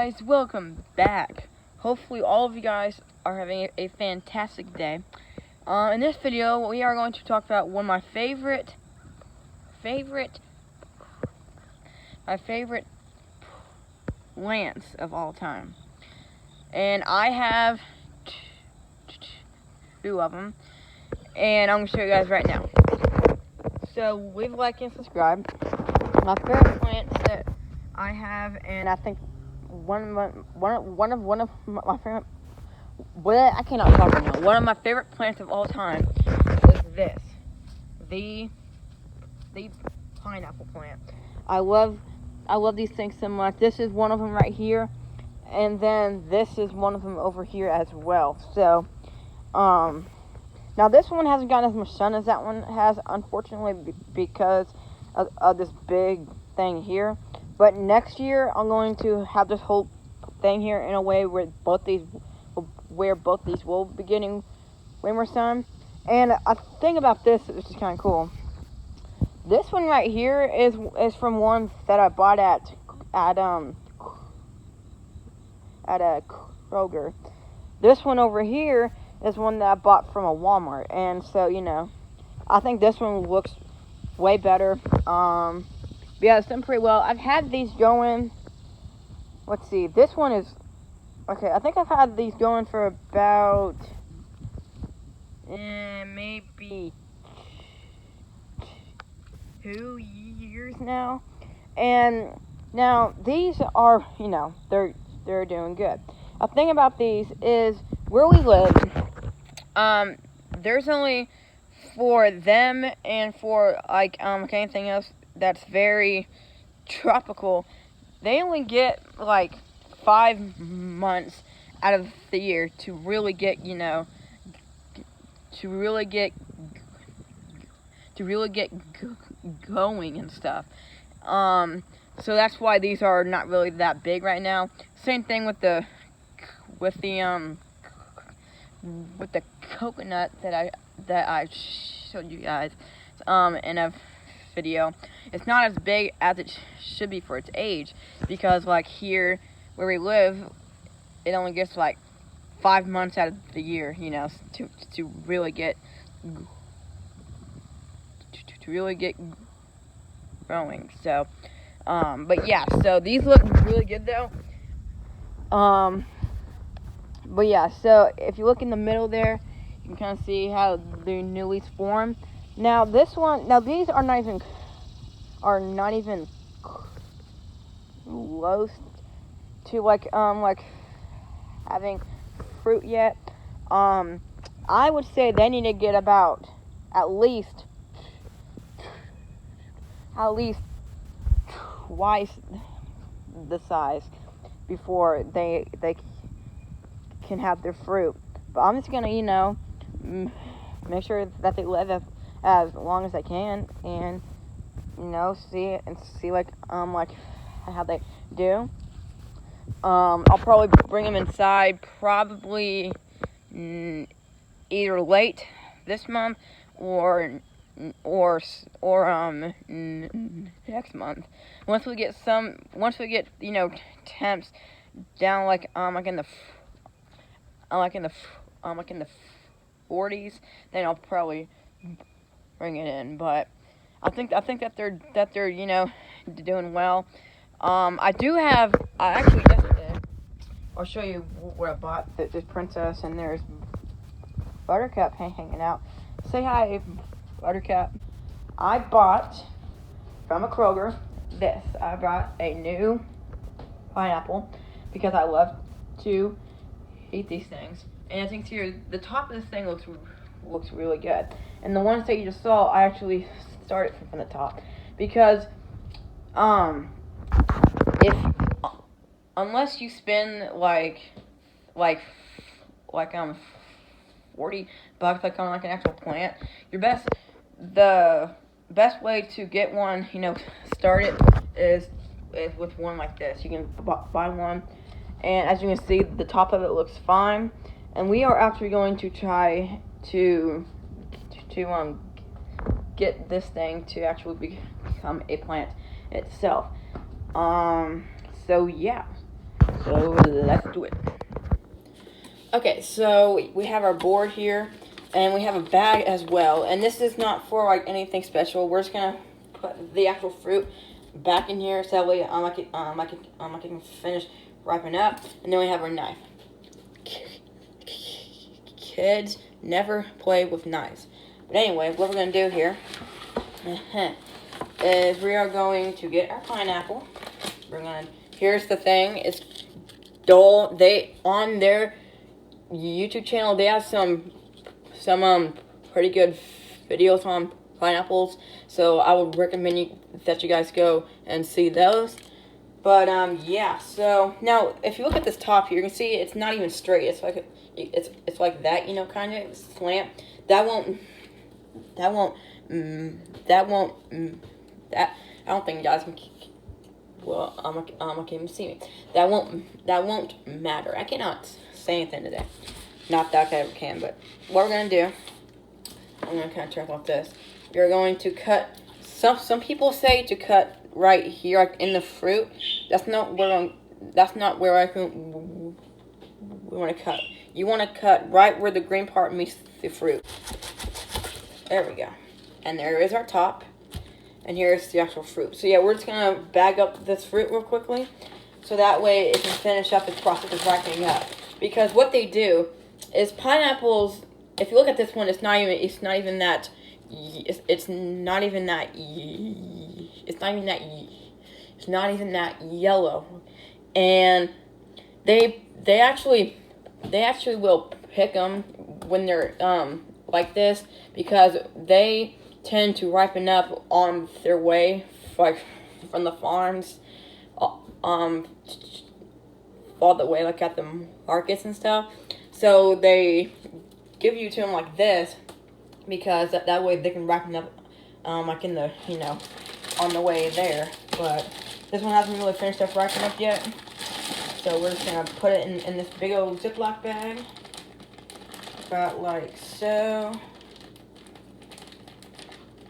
guys, welcome back. Hopefully all of you guys are having a fantastic day. In this video, we are going to talk about one of my favorite plants of all time. And I have two of them, and I'm going to show you guys right now. So leave a like and subscribe. My favorite plants that I have, and I think one of my favorite. Well, I cannot talk right now. One of my favorite plants of all time is this, the pineapple plant. I love these things so much. This is one of them right here, and then this is one of them over here as well. So, now this one hasn't gotten as much sun as that one has, unfortunately, because of this big thing here. But next year, I'm going to have this whole thing here in a way where both these will be getting way more sun. And a thing about this, which is kind of cool, this one right here is from one that I bought at a Kroger. This one over here is one that I bought from a Walmart, and so I think this one looks way better. Yeah, it's done pretty well. I've had these going. Let's see. This one is okay. I think I've had these going for about maybe 2 years now. And now these are, they're doing good. A thing about these is where we live. There's only for them and for anything else that's very tropical, they only get like 5 months out of the year to really get going and stuff. So that's why these are not really that big right now. Same thing with the coconut that I showed you guys in a video. It's not as big as it should be for its age, because like here where we live, it only gets like 5 months out of the year, to really get growing. So but yeah, so these look really good though. But yeah, so if you look in the middle there, you can kind of see how the new leaves form. Now these are not even close to like having fruit yet. I would say they need to get about at least twice the size before they can have their fruit. But I'm just gonna make sure that they live as long as they can, and see like how they do. I'll probably bring them inside probably either late this month or next month. Once we get temps down like in the 40s, then I'll probably bring it in. But I think that they're doing well. I actually yesterday, I'll show you where I bought this princess, and there's Buttercup hanging out. Say hi, Buttercup. I bought from a Kroger this. I bought a new pineapple because I love to eat these things. And I think here the top of this thing looks really good. And the ones that you just saw, I actually started from the top because unless you spend like $40 like on like an actual plant, the best way to get one started is with one like this. You can buy one, and as you can see, the top of it looks fine. And we are actually going to try to get this thing to actually become a plant itself. So yeah. So let's do it. Okay, so we have our board here, and we have a bag as well. And this is not for like anything special. We're just gonna put the actual fruit back in here so that way I can finish wrapping up. And then we have our knife. Kids never play with knives. But anyway, what we're gonna do here is we are going to get our pineapple. Here's the thing, it's dull. They, on their YouTube channel, they have some pretty good videos on pineapples, so I would recommend that you guys go and see those. But yeah, so now if you look at this top here, you can see it's not even straight. It's like it's like that, you know, kind of slant. That I don't think you guys can. Well, I can't even see me. That won't matter. I cannot say anything today. Not that I ever can, but what we're gonna do, I'm gonna kind of turn off this. You're going to cut. Some people say to cut right here, like in the fruit. That's not where we want to cut. You want to cut right where the green part meets the fruit. There we go. And there is our top. And here's the actual fruit. So yeah, we're just going to bag up this fruit real quickly. So that way it can finish up its process of wrapping up. Because what they do is pineapples, if you look at this one, it's not even that yellow. And they actually will pick them when they're like this, because they tend to ripen up on their way, like from the farms, all the way, like at the markets and stuff. So they give you to them like this, because that way they can ripen up, like in the, you know, on the way there. But this one hasn't really finished up ripening up yet. So we're just gonna put it in this big old Ziploc bag, about like so.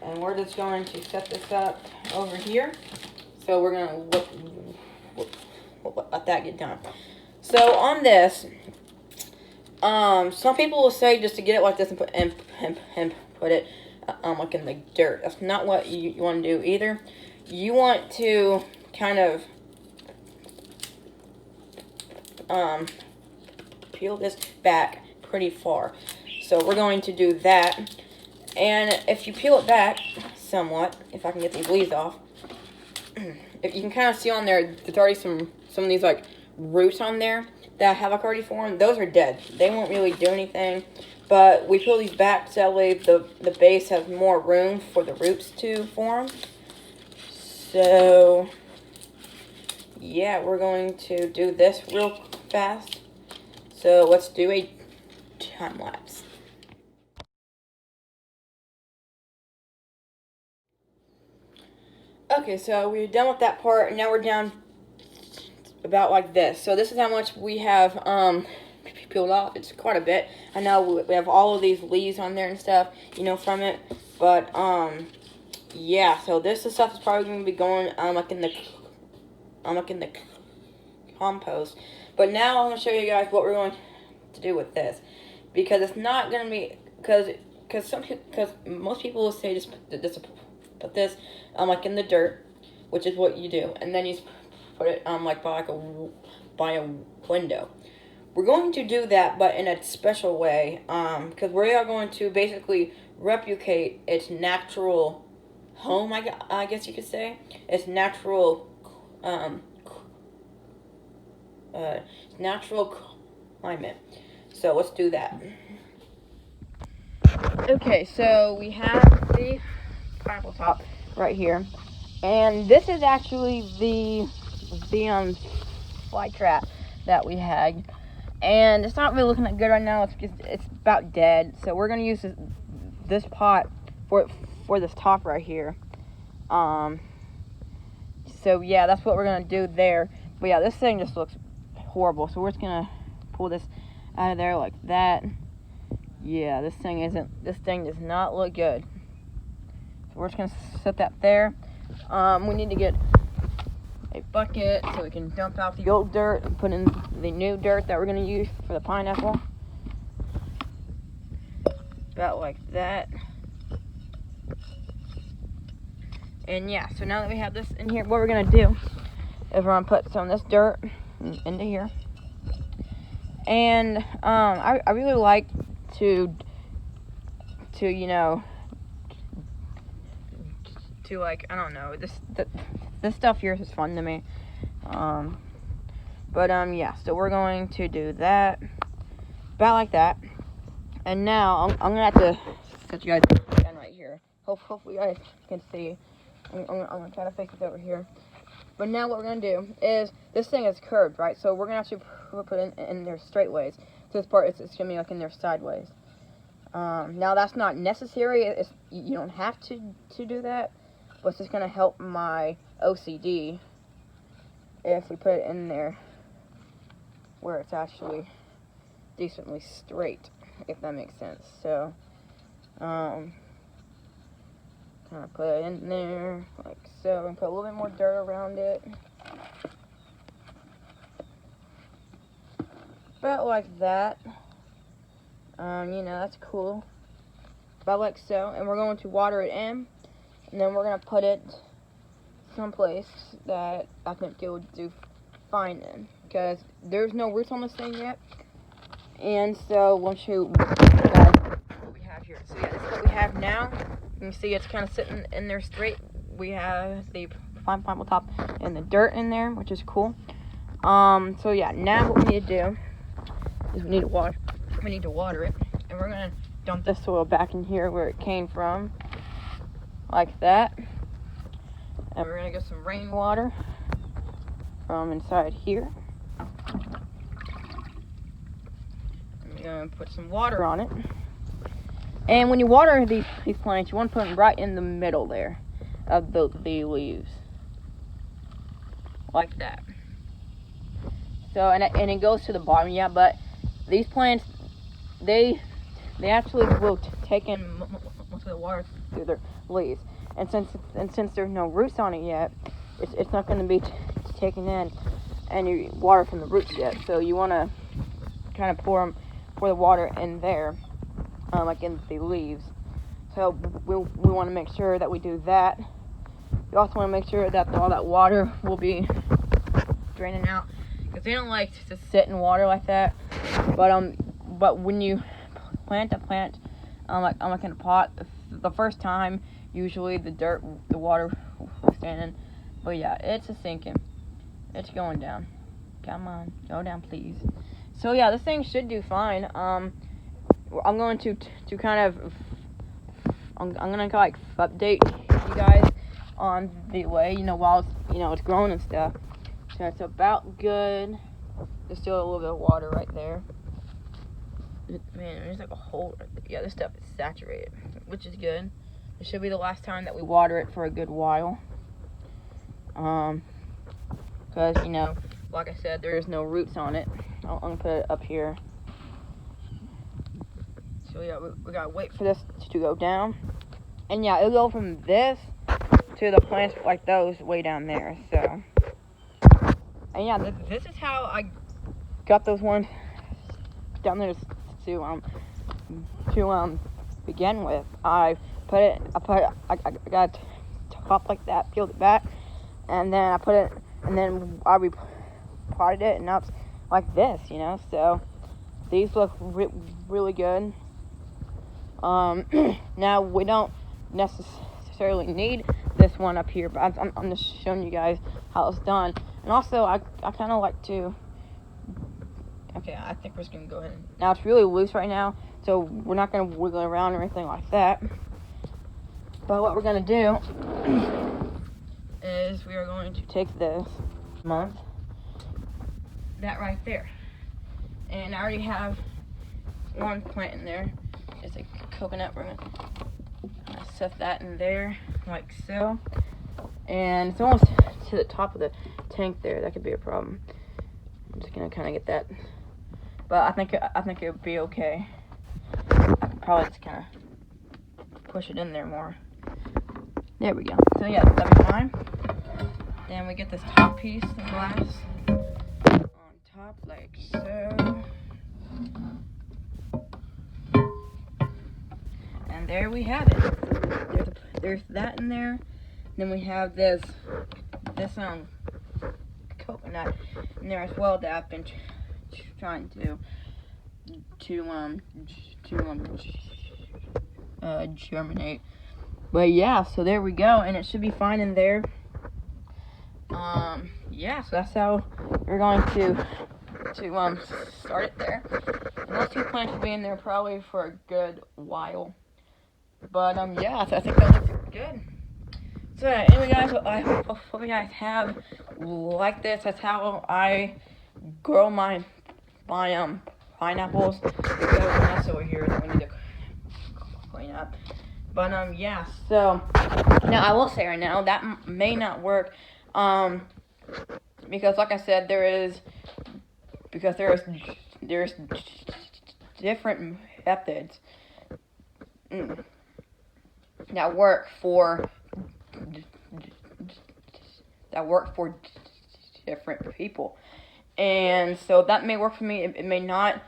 And we're just going to set this up over here. So we're gonna let that get done. So on this, some people will say just to get it like this and put it like in the dirt. That's not what you want to do either. You want to kind of peel this back pretty far. So we're going to do that. And if you peel it back somewhat, if I can get these leaves off, if you can kind of see on there, there's already some of these like roots on there that have like already formed. Those are dead. They won't really do anything. But we peel these back so that way the base has more room for the roots to form. So yeah, we're going to do this real fast. So let's do a time lapse. Okay, so we're done with that part, and now we're down about like this. So this is how much we have peeled off. It's quite a bit. I know we have all of these leaves on there and stuff, you know, from it. But yeah. So this stuff is probably going to be going like in the compost. But now I'm going to show you guys what we're going to do with this, because it's not going to be because most people will say just put this like in the dirt, which is what you do, and then you put it like by a window. We're going to do that, but in a special way, because we are going to basically replicate its natural home, I guess you could say, its natural climate. So let's do that. Okay, so we have the pineapple top right here, and this is actually the fly trap that we had, and it's not really looking that good right now. It's about dead, so we're gonna use this pot for this top right here. So yeah, that's what we're gonna do there. But yeah, this thing just looks horrible, so we're just gonna pull this out of there like that. Yeah, this thing does not look good. So we're just gonna set that there. We need to get a bucket so we can dump out the old dirt and put in the new dirt that we're going to use for the pineapple. About like that. And yeah, so now that we have this in here, what we're going to do is we're going to put some of this dirt into here. And I really like to you know, to like, I don't know, this stuff here is fun to me. Yeah, so we're going to do that, about like that. And now I'm gonna have to set you guys down right here. Hopefully you guys can see. I'm gonna try to fix it over here. But now what we're gonna do is, this thing is curved, right? So we're gonna actually put it in there straight ways. So this part it's gonna be like in there sideways. Now that's not necessary. You don't have to do that, but it's just gonna help my OCD if we put it in there where it's actually decently straight, if that makes sense. So, kind of put it in there like so, and put a little bit more dirt around it, about like that. You know, that's cool. About like so, and we're going to water it in, and then we're gonna put it someplace that I think it would do fine in, because there's no roots on this thing yet. And so once you what we have here, so yeah, this is what we have now. You can see it's kind of sitting in there straight. We have the pineapple top and the dirt in there, which is cool. So yeah, now what we need to do is we need to water it, and we're gonna dump this soil back in here where it came from, like that. And we're gonna get some rainwater from inside here. And we're gonna put some water on it. And when you water these plants, you want to put them right in the middle there of the leaves, like that. So and it goes to the bottom, yeah. But these plants, they actually will take in most of the water through their leaves. And since there's no roots on it yet, it's not going to be taking in any water from the roots yet. So you want to kind of pour the water in there, like in the leaves. So we want to make sure that we do that. We also want to make sure that all that water will be draining out, because they don't like to sit in water like that. But when you plant a plant, like in a pot, the first time, usually the water will stand in. But yeah, it's a sinking. It's going down. Come on, go down, please. So yeah, this thing should do fine. I'm going to kind of, I'm gonna like update you guys on the way, while it's growing and stuff. So it's about good. There's still a little bit of water right there. Man, there's like a hole right there. Yeah, this stuff is saturated, which is good. It should be the last time that we water it for a good while. Because, like I said, there's no roots on it. I'm going to put it up here. So, yeah, we got to wait for this to go down. And, yeah, it'll go from this to the plants like those way down there. So, and, yeah, this is how I got those ones down there to begin with. I got it top like that, peeled it back, and then I repotted it, and now it's like this, so these look really good. Now we don't necessarily need this one up here, but I'm just showing you guys how it's done. And also I kind of like to, okay, I think we're just gonna go ahead and, now it's really loose right now, so we're not gonna wiggle around or anything like that. But what we're gonna do is we are going to take this month, that right there, and I already have one plant in there. It's a coconut. We're gonna set that in there like so, and it's almost to the top of the tank there. That could be a problem. I'm just gonna kind of get that, but I think it would be okay. I could probably just kind of push it in there more. There we go. So yeah, that'll be fine. Then we get this top piece of glass on top like so. And there we have it. There's that in there. Then we have this coconut in there as well that I've been trying to germinate. But yeah, so there we go, and it should be fine in there. Yeah, so that's how we're going to start it there. And those two plants will be in there probably for a good while. But yeah, so I think that looks good. So anyway, guys, I hope you guys have liked this. That's how I grow my pineapples. We got a mess over here that we need to clean up. But yeah, so now I will say right now that may not work, because like I said, there's different methods that work for different people, and so that may work for me. It may not.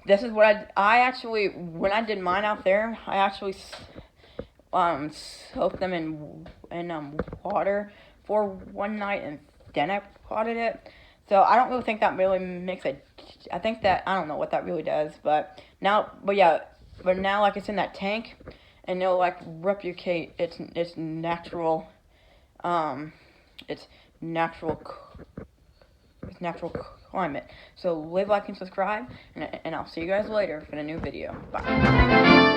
This is what I actually, when I did mine out there, I actually soaked them in water for one night, and then I potted it. So I don't really think that really makes it. I think that, I don't know what that really does, but now like it's in that tank, and it'll like replicate its natural climate. So leave, like, and subscribe, and I'll see you guys later in a new video. Bye.